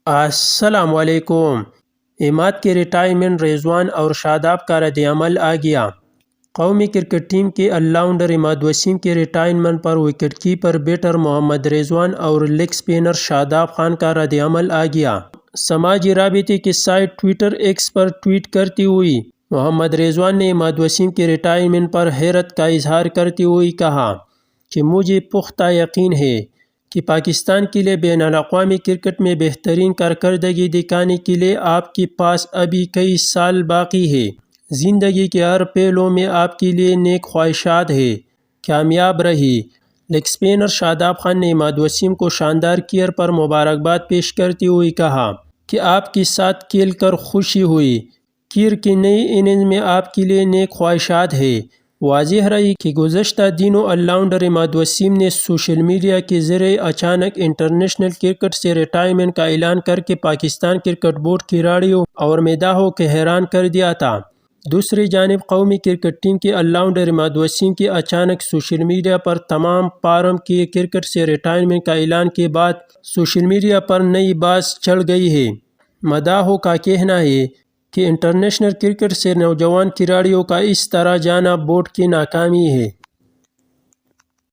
السلام علیکم۔ عماد کے ریٹائرمنٹ، رضوان اور شاداب کا رد عمل آ گیا۔ قومی کرکٹ ٹیم کے آل راؤنڈر عماد وسیم کے ریٹائرمنٹ پر وکٹ کیپر بیٹر محمد رضوان اور لیگ اسپنر شاداب خان کا رد عمل آ گیا۔ سماجی رابطے کی سائٹ ٹویٹر ایکس پر ٹویٹ کرتے ہوئے محمد رضوان نے عماد وسیم کے ریٹائرمنٹ پر حیرت کا اظہار کرتے ہوئے کہا کہ مجھے پختہ یقین ہے کہ پاکستان کے لیے بین الاقوامی کرکٹ میں بہترین کارکردگی دکھانے کے لیے آپ کے پاس ابھی کئی سال باقی ہے۔ زندگی کے ہر پہلو میں آپ کے لیے نیک خواہشات ہیں۔ کامیاب رہیں۔ لیگ اسپنر شاداب خان نے عماد وسیم کو شاندار کیئر پر مبارکباد پیش کرتے ہوئے کہا کہ آپ کے ساتھ کھیل کر خوشی ہوئی۔ کیئر کی نئی اننگز میں آپ کے لیے نیک خواہشات ہیں۔ واضح رہے کہ گزشتہ دنوں آل راؤنڈر عماد وسیم نے سوشل میڈیا کے ذریعے اچانک انٹرنیشنل کرکٹ سے ریٹائرمنٹ کا اعلان کر کے پاکستان کرکٹ بورڈ کھلاڑیوں اور مداحوں کو حیران کر دیا تھا۔ دوسری جانب قومی کرکٹ ٹیم کے آل راؤنڈر عماد وسیم کے اچانک سوشل میڈیا پر تمام فارم کے کرکٹ سے ریٹائرمنٹ کا اعلان کے بعد سوشل میڈیا پر نئی بحث چل گئی ہے۔ مداحوں کا کہنا ہے کہ انٹرنیشنل کرکٹ سے نوجوان کھلاڑیوں کا اس طرح جانا بورڈ کی ناکامی ہے۔